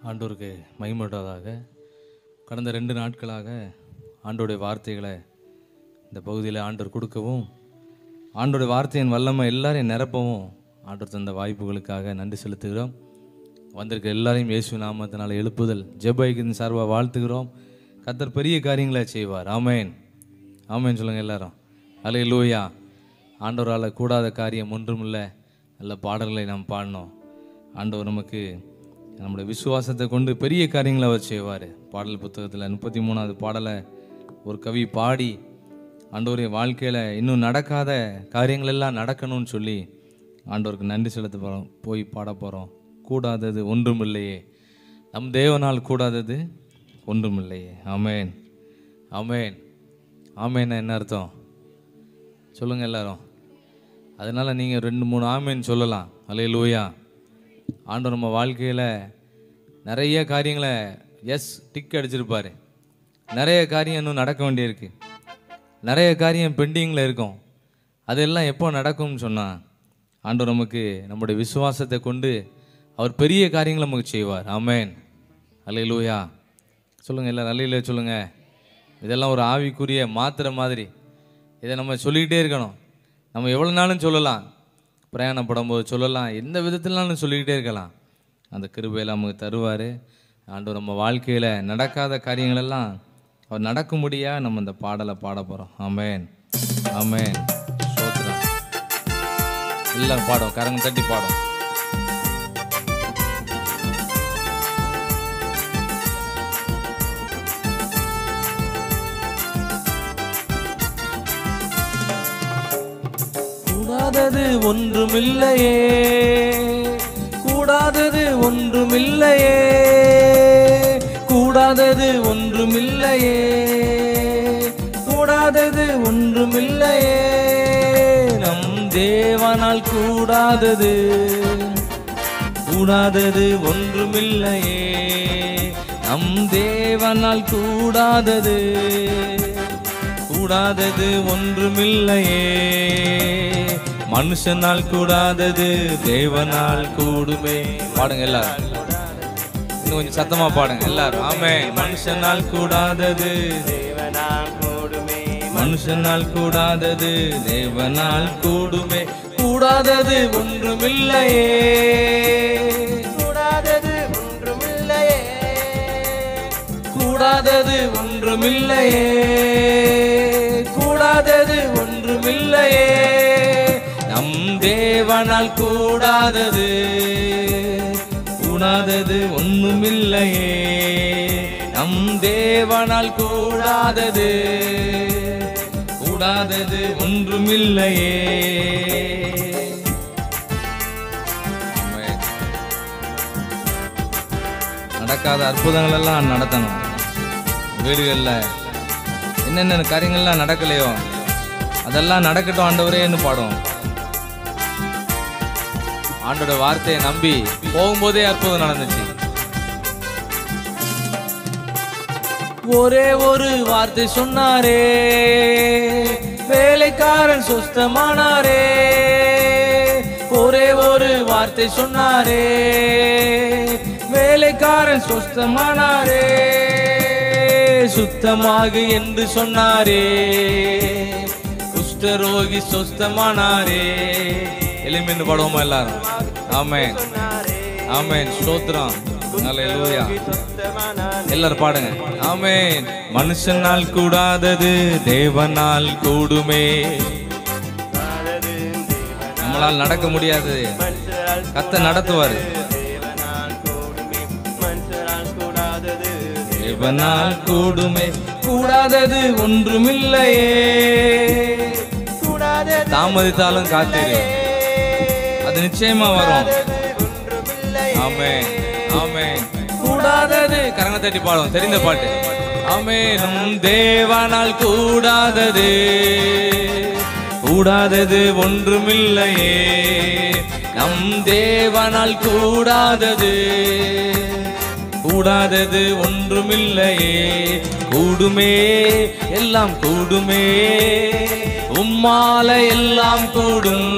ஆண்டவருக்கு மகிமையுண்டாவதாக. கடந்த 2 நாட்களாக ஆண்டோடைய வார்த்தைகளை இந்த பகுதியில் ஆண்டவர் கொடுக்கவும், ஆண்டோடைய வார்த்தையின் வல்லமை எல்லாரையும் நிரப்பவும் ஆண்டவர் தந்த வாய்ப்புகளுக்காக நன்றி செலுத்துகிறோம். வந்திருக்க எல்லாரையும் இயேசு நாமத்தினால் எழுப்புதல் ஜெபைக்கின் சார்பாக வாழ்த்துகிறோம். கர்த்தர் பெரிய காரியங்களை செய்வார். ஆமேன் ஆமேன் சொல்லுங்கள் எல்லாரும். அல்லேலூயா. ஆண்டவரால் கூடாத காரியம் ஒன்றுமில்லை. நல்ல பாடல்களை நாம் பாடினோம். ஆண்டவர் நமக்கு நம்முடைய விசுவாசத்தை கொண்டு பெரிய காரியங்களை அவர் செய்வார். பாடல் புத்தகத்தில் 33வது பாடலை ஒரு கவி பாடி ஆண்டவருடைய வாழ்க்கையில் இன்னும் நடக்காத காரியங்கள் எல்லாம் நடக்கணும்னு சொல்லி ஆண்டவருக்கு நன்றி செலுத்த போகிறோம். போய் பாட போகிறோம். கூடாதது ஒன்றும் இல்லையே, நம் தேவனால் கூடாதது ஒன்றும் இல்லையே. ஆமேன் ஆமேன் ஆமேன்னா என்ன அர்த்தம் சொல்லுங்கள் எல்லாரும். அதனால் நீங்கள் 2-3 ஆமேன் சொல்லலாம். அல்லேலூயா. ஆண்டவர் நம்ம வாழ்க்கையில் நிறைய காரியங்களை டிக் அடிச்சிருப்பார். நிறைய காரியம் இன்னும் நடக்க வேண்டியிருக்கு. நிறைய காரியம் பெண்டிங்கில் இருக்கும். அதெல்லாம் எப்போ நடக்கும்னு சொன்னால் ஆண்டவர் நமக்கு நம்முடைய விசுவாசத்தை கொண்டு அவர் பெரிய காரியங்களை நமக்கு செய்வார். ஆமேன் அல்லேலூயா. சொல்லுங்கள் எல்லாம் நல்ல சொல்லுங்கள். இதெல்லாம் ஒரு ஆவிக்குரிய மாத்திரை மாதிரி. இதை நம்ம சொல்லிக்கிட்டே இருக்கணும். நம்ம எவ்வளோ நாளும் சொல்லலாம், பிரயாணப்படும் போது சொல்லலாம், எந்த விதத்திலாலும் சொல்லிக்கிட்டே இருக்கலாம். அந்த கிருபையெல்லாம் நமக்கு தருவார். ஆண்டவர் நம்ம வாழ்க்கையில் நடக்காத காரியங்களெல்லாம் அவர் நடக்கும்படியாக நம்ம இந்த பாடலை பாட போகிறோம். ஆமேன் ஆமேன் ஸ்தோத்திரம். எல்லாம் பாடும், கரங்க தட்டி பாடும். கூடாதது ஒன்றுமில்லையே, கூடாதது ஒன்றுமில்லையே, கூடாதது ஒன்றுமில்லையே, கூடாதது ஒன்றுமில்லையே, நம் தேவனால் கூடாதது, கூடாதது ஒன்றுமில்லையே, நம் தேவனால் கூடாதது, கூடாதது ஒன்றுமில்லையே, மனுஷனால் கூடாதது தேவனால் கூடுமே. பாடுங்க எல்லாரும், இன்னும் கொஞ்சம் சத்தமா பாடுங்க எல்லாரும். ஆமென். மனுஷனால் கூடாதது தேவனால் கூடுமே, மனுஷனால் கூடாதது தேவனால் கூடுமே, கூடாதது ஒன்றுமில்லையே, கூடாதது ஒன்றுமில்லையே, கூடாதது ஒன்றுமில்லையே, கூடாதது ஒன்றுமில்லையே, நம் தேவனால் கூடாதது, கூடாதது ஒன்றுமில்லையே, நம் தேவனால் கூடாதது, கூடாதது ஒன்றுமில்லையே. நடக்காத அற்புதங்கள் எல்லாம் நடத்தணும். வீடுகளில் என்னென்ன காரியங்கள்லாம் நடக்கலையோ அதெல்லாம் நடக்கட்டும் ஆண்டவரேன்னு பாடும். ஆண்டோட வார்த்தையை நம்பி போகும்போதே அற்புதம் நடந்துச்சு. ஒரே ஒரு வார்த்தை சொன்னாரே, வேலைக்காரன் சுஸ்தமானாரே, ஒரே ஒரு வார்த்தை சொன்னாரே, வேலைக்காரன் சுஸ்தமானாரே, சுத்தமாகு என்று சொன்னாரே, குஷ்டரோகி சுஸ்தமானாரே. எளிமைன்னு பாடுவோமா எல்லாரும். ஆமென் ஆமென் ஸ்தோத்திரம். அல்லேலூயா. எல்லாரும் பாடுங்க. ஆமென். மனுஷனால் கூடாதது தேவனால் கூடுமே. நம்மளால் நடக்க முடியாது, கர்த்தர் நடத்துவார். தேவனால் கூடுமே, கூடாதது ஒன்றுமில்லையே, தாமதித்தாலும் காத்திரு, அது நிச்சயமா வரும். ஆமென் ஆமென். கூடாதது கரங்க தட்டி பாடும், தெரிந்த பாட்டு. ஆமென். நம் தேவனால் கூடாதது, கூடாதது ஒன்றுமில்லையே, நம் தேவனால் கூடாதது, கூடாதது ஒன்றுமில்லையே, கூடுமே எல்லாம் கூடுமே, உம்மால எல்லாம் கூடும்,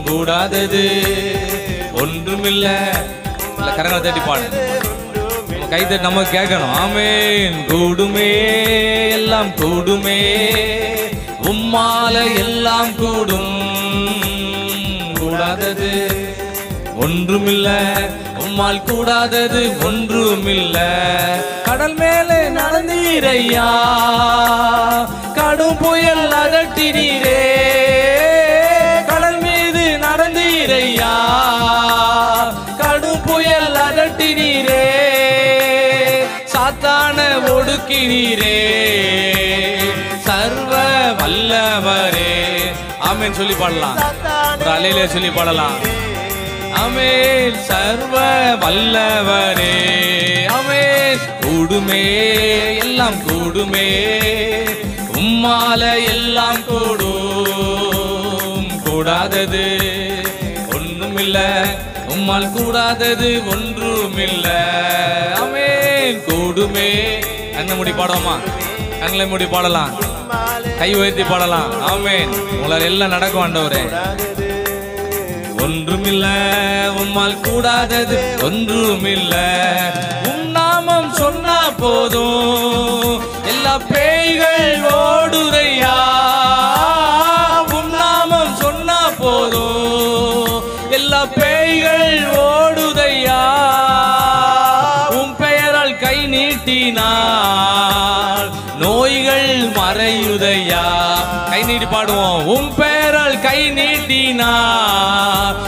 கூடாதது ஒன்றுமில்லை. கரங்களை தட்டி பாடு. நம்ம கை தட்டி நம்ம கேட்கணும். ஆமென். கூடுமே எல்லாம் கூடுமே, உம்மால எல்லாம் கூடும், கூடாதது ஒன்றுமில்ல, உம்மால் கூடாதது ஒன்றுமில்ல. கடல் மேலே நடந்தீரையா, கடும் புயல் அதட்டினீரே, கடல் மீது நடந்தீரையா, கடும் புயல் அதட்டினீரே, சாத்தான ஒடுக்கினீரே, சர்வ வல்லவரே. ஆமென் சொல்லி பாடலாம். ஒரு அலையிலே சொல்லி பாடலாம். ஆமென். சர்வ வல்லவரே. ஆமென். கூடுமே எல்லாம் கூடுமே, உம்மால எல்லாம் கூடும், கூடாதது ஒன்றுமில்ல, உம்மால் கூடாதது ஒன்றுமில்ல. ஆமென். கூடுமே. கண்ணை மூடி பாடுவோமா? கண்களை மூடி பாடலாம், கை உயர்த்தி பாடலாம். ஆமென். உங்களால் எல்லாம் நடக்கும் ஆண்டவரே. ஒன்றுமில்ல, உம்மால் கூடாதது ஒன்றுமில்ல. உம் நாமம் சொன்னா போதும், எல்லா பேய்கள் ஓடுதையா. உம் நாமம் சொன்னா போதும், எல்லா பேய்கள் ஓடுதையா. உம் பெயரால் கை நீட்டினார், நோய்கள் மறையுதையா. கை நீட்டி பாடுவோம். உம் பெயரால் கை நீட்டினா,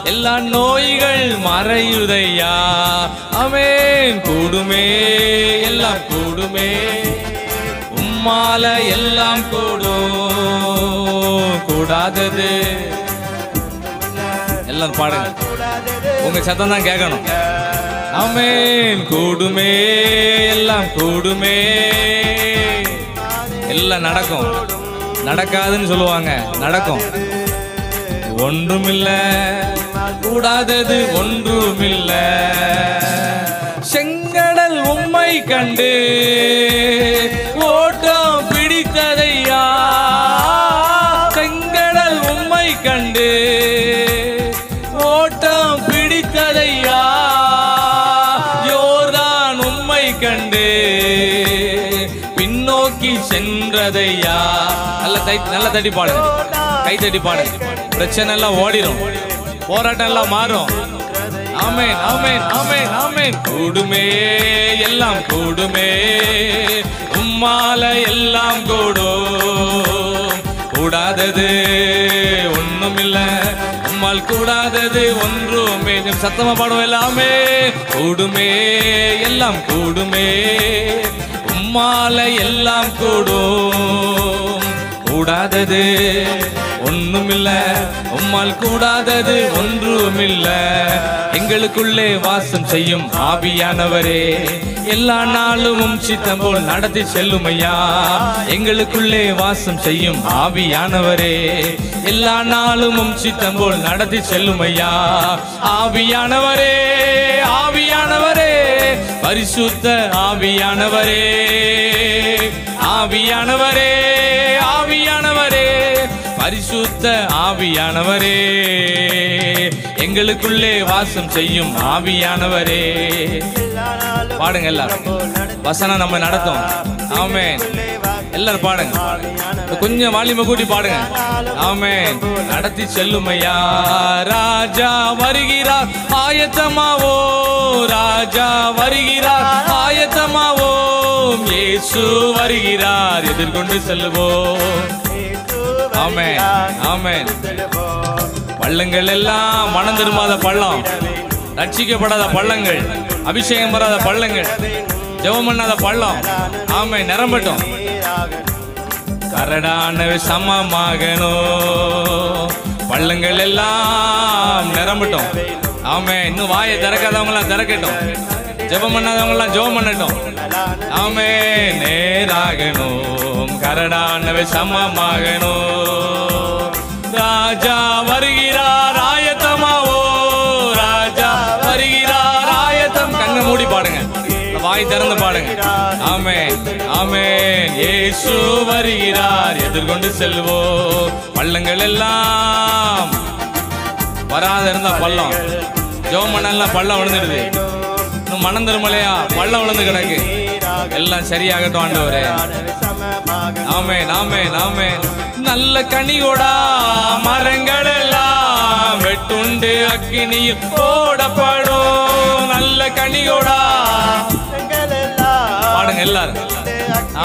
எல்லா நோய்கள் மறையுதையா. ஆமென். கூடுமே எல்லாம் கூடுமே, உம்மால எல்லாம் கூடும், கூடாதது எல்லாம் பாடுங்க. உங்க சத்தம் தான் கேட்கணும். ஆமென். கூடுமே எல்லாம் கூடுமே, எல்லாம் நடக்கும். நடக்காதுன்னு சொல்லுவாங்க, நடக்கும். ஒன்றுமில்ல, கூடாதது ஒன்றுமில்ல. செங்கடல் உம்மை கண்டு ஓட்டம் பிடித்ததையா, செங்கடல் உம்மை கண்டு ஓட்டம் பிடித்ததையா. யோர்தான் உம்மை கண்டு பின்னோக்கி சென்றதையா. நல்ல தட்டி பாடு, கை தட்டி பாடு. பிரச்சனை எல்லாம் ஓடிடும், போராட்டம் எல்லாம் மாறும். ஆமென் ஆமென் ஆமென் ஆமென். கூடுமே எல்லாம் கூடுமே, உம்மால எல்லாம் கூடும், கூடாதது ஒண்ணுமில்ல, உம்மால் கூடாதது ஒன்றுமே. சத்தமா பாடுவோம் எல்லாமே. கூடுமே எல்லாம் கூடுமே, உம்மால எல்லாம் கூடும், கூடாதது ஒண்ணுமில்ல, உம்மால் கூடாதது ஒன்றுமில்ல. எங்களுக்குள்ளே வாசம் செய்யும் ஆவியானவரே, எல்லா நாளும் சித்தம் போல் நடத்தி செல்லுமையா. எங்களுக்குள்ளே வாசம் செய்யும் ஆவியானவரே, எல்லா நாளும் சித்தம் போல் நடத்தி செல்லுமையா. ஆவியானவரே ஆவியானவரே, பரிசுத்த ஆவியானவரே, ஆவியானவரே ஆவியானவரே, பரிசுத்த ஆவியானவரே, எங்களுக்குள்ளே வாசம் செய்யும் ஆவியானவரே. பாடுங்க எல்லாரும். வசனம் நம்ம நடத்தும். ஆமென். எல்லாரும் பாடுங்க. கொஞ்சம் வால்யூமை கூட்டி பாடுங்க. ஆமென். நடத்தி செல்லுமையா. ராஜா வருகிறார் ஆயத்தமாவோ, ராஜா வருகிறார் ஆயத்தமாவோ, இயேசு வருகிறார் எதிர்கொண்டு செல்லுவோம். ஆமென் ஆமென். பள்ளங்கள் எல்லாம் மனம் திரும்பாத பள்ளம், ரட்சிக்கப்படாத பள்ளங்கள், அபிஷேகம் வராத பள்ளங்கள், ஜெபம் பண்ணாத பள்ளம். ஆமென். நிரம்பட்டும். கரடான சமமாகனோ, பள்ளங்கள் எல்லாம் நிரம்பட்டும். ஆமென். இன்னும் வாயை திறக்காதவங்க எல்லாம் திறக்கட்டும், ஜெபம் பண்ணாதவங்க எல்லாம் ஜெபம் பண்ணட்டும். ஆமென். நேராகணும், கரடானவை சமமாகணும். ராஜா வருகிறார் ஆயத்தமாவோ, ராஜா வருகிறார் ஆயத்தம். கண்ணை மூடி பாடுங்க, வாய் திறந்து பாடுங்க. ஆமென் ஆமென். இயேசு வருகிறார் எதிர்கொண்டு செல்வோம். பள்ளங்கள் எல்லாம் வராத இருந்தா பள்ளம், ஜெபம் பண்ணலாம் பள்ளம் விழுந்துடுது. மனம் திரும்பலையா? பள்ளம் விழுந்து கிடக்கு, எல்லாம் சரியாகட்டும் ஆண்டவரே. ஆமென் ஆமென் ஆமென். நல்ல கனிகொடா மரங்கள் எல்லாம் வெட்டுண்டு அக்கினியில் போடப்படும். நல்ல கனிகொடா பாடுங்க எல்லாரும்.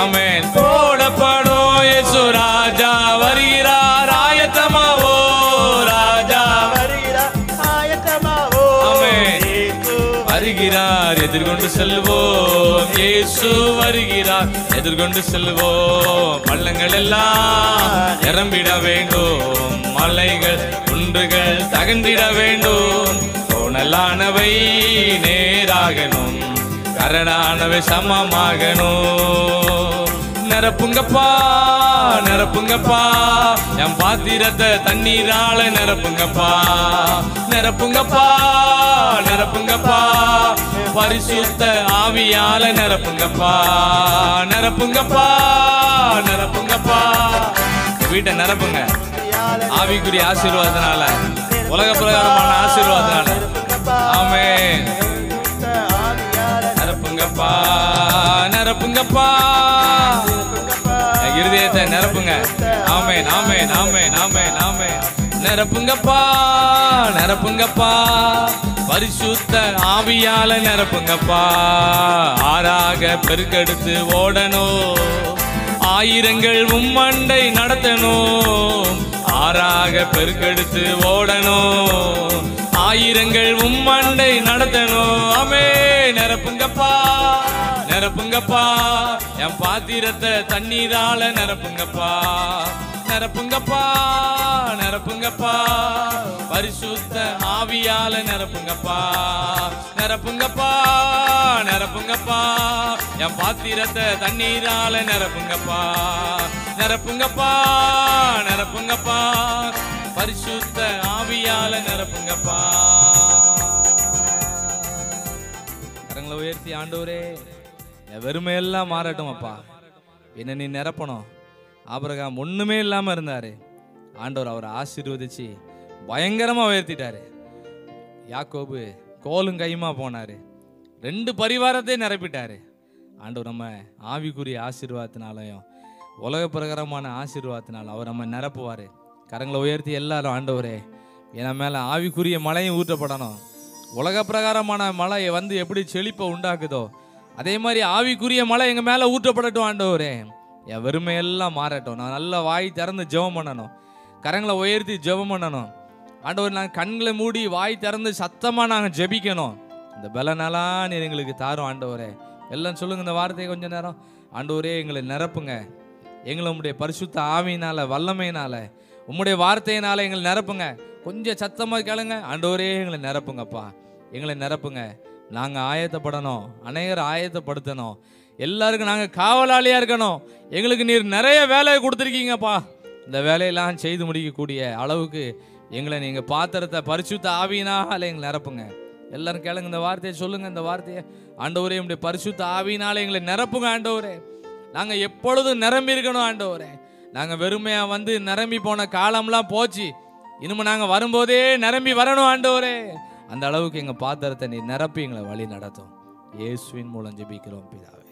ஆமென். போடப்படும். இயேசு ராஜா வருகிறார், ஆயத்தமாவோ ராஜா வருகிறார், எதிர்கொண்டு செல்வோம். இயேசு வருகிறார், எதிர்கொண்டு செல்வோம். பள்ளங்கள் எல்லாம் நிரம்பிட வேண்டும், மலைகள் குன்றுகள் தகர்ந்திட வேண்டும். கோணலானவை நேராகணும், கரடானவை சமமாகணும். நிரப்புங்கப்பா நிரப்புங்கப்பா, என் பாத்திரத்தை தண்ணீரால நிரப்புங்கப்பா. நிரப்புங்கப்பா நிரப்புங்கப்பா, பரிசுத்த ஆவியால நிரப்புங்கப்பா. நிரப்புங்கப்பா நிரப்புங்கப்பா, வீட்டை நிரப்புங்க ஆவிக்குரிய ஆசீர்வாதத்தினால, உலக பிரகாரமான ஆசீர்வாதத்தினால. ஆமென். நிரப்புங்கப்பா நிரப்புங்கப்பா, இருதயத்தை நிரப்புங்க. ஆமென் ஆமென் ஆமென் ஆமென் ஆமென். நிரப்புங்கப்பா நிரப்புங்கப்பா, பரிசுத்த ஆவியால நிரப்புங்கப்பா. ஆறாக பெருக்கெடுத்து ஓடணும், ஆயிரங்கள் உம்மண்டை நடத்தணும். ஆறாக பெருக்கெடுத்து ஓடணும், ஆயிரங்கள் உம்மண்டை நடத்தணும். ஆமென். நிரப்புங்கப்பா நிரப்புங்கப்பா, என் பாத்திரத்தை தண்ணீரால நிரப்புங்கப்பா. நிரப்புங்கப்பா நிரப்புங்கப்பா, பரிசுத்த ஆவியால நிரப்புங்கப்பா. நிரப்புங்கப்பா நிரப்புங்கப்பா, என் பாத்திரத்தை தண்ணீரால நிரப்புங்கப்பா. நிரப்புங்கப்பா நிரப்புங்கப்பா, பரிசுத்த ஆவியால நிரப்புங்கப்பா. கரங்களை உயர்த்தி, ஆண்டவரே என் வெறுமையெல்லாம் மாறட்டும் அப்பா, என்ன நீ நிரப்பணும். ஆபிரகாம் ஒண்ணுமே இல்லாம இருந்தாரு, ஆண்டவர் அவரை ஆசீர்வதிச்சு பயங்கரமா உயர்த்திட்டாரு. யாக்கோபு கோலும் கையுமா போனாரு, 2 பரிவாரத்தையும் நிரப்பிட்டாரு. ஆண்டவர் நம்ம ஆவிக்குரிய ஆசீர்வாதத்தினாலையும் உலக பிரகாரமான ஆசீர்வாதத்தினாலும் அவர் நம்ம நிரப்புவாரு. கரங்களை உயர்த்தி எல்லாரும், ஆண்டவரே என் மேல ஆவிக்குரிய மழையும் ஊற்றப்படணும். உலக பிரகாரமான மழை வந்து எப்படி செழிப்பை உண்டாக்குதோ அதே மாதிரி ஆவிக்குரிய மழை எங்க மேல ஊற்றப்படட்டும். ஆண்டவரே என் வெறுமையெல்லாம் மாறட்டும். நான் நல்ல வாய் திறந்து ஜெபம் பண்ணணும், கரங்களை உயர்த்தி ஜெபம் பண்ணணும். ஆண்டவர் நாங்கள் கண்களை மூடி வாய் திறந்து சத்தமாக நாங்கள் ஜெபிக்கணும். இந்த பலனெல்லாம் நீர் எங்களுக்கு தாரும் ஆண்டவரே. எல்லாம் சொல்லுங்க இந்த வார்த்தையை கொஞ்ச நேரம். ஆண்டவரே எங்களை நிரப்புங்க, எங்களை உம்முடைய பரிசுத்த ஆவியினால வல்லமையினால உம்முடைய வார்த்தையினால எங்களை நிரப்புங்க. கொஞ்சம் சத்தமாக கேளுங்க. ஆண்டவரே எங்களை நிரப்புங்கப்பா, எங்களை நிரப்புங்க. நாங்கள் ஆயத்தப்படணும், அநேகரை ஆயத்தப்படுத்தணும், எல்லாருக்கும் நாங்கள் காவலாளியாக இருக்கணும். எங்களுக்கு நீர் நிறைய வேலையை கொடுத்துருக்கீங்கப்பா, இந்த வேலையெல்லாம் செய்து முடிக்கக்கூடிய அளவுக்கு எங்களை நீங்கள் பாத்திரத்தை பரிசுத்த ஆவியினால எங்களை நிரப்புங்க. எல்லாரும் கேளுங்க இந்த வார்த்தையை சொல்லுங்க. இந்த வார்த்தையை, ஆண்டவரே உம்முடைய பரிசுத்த ஆவியினால எங்களை நிரப்புங்க ஆண்டவரே. நாங்கள் எப்பொழுதும் நிரம்பி இருக்கணும் ஆண்டவரே. நாங்கள் வெறுமையாக வந்து நிரம்பி போன காலம்லாம் போச்சு, இனிமே நாங்கள் வரும்போதே நிரம்பி வரணும் ஆண்டவரே. அந்த அளவுக்கு எங்கள் பாத்திரத்தை நீ நிரப்பி எங்களை வழி நடத்தும். இயேசுவின் மூலம் ஜெபிக்கிறோம் பிதாவே.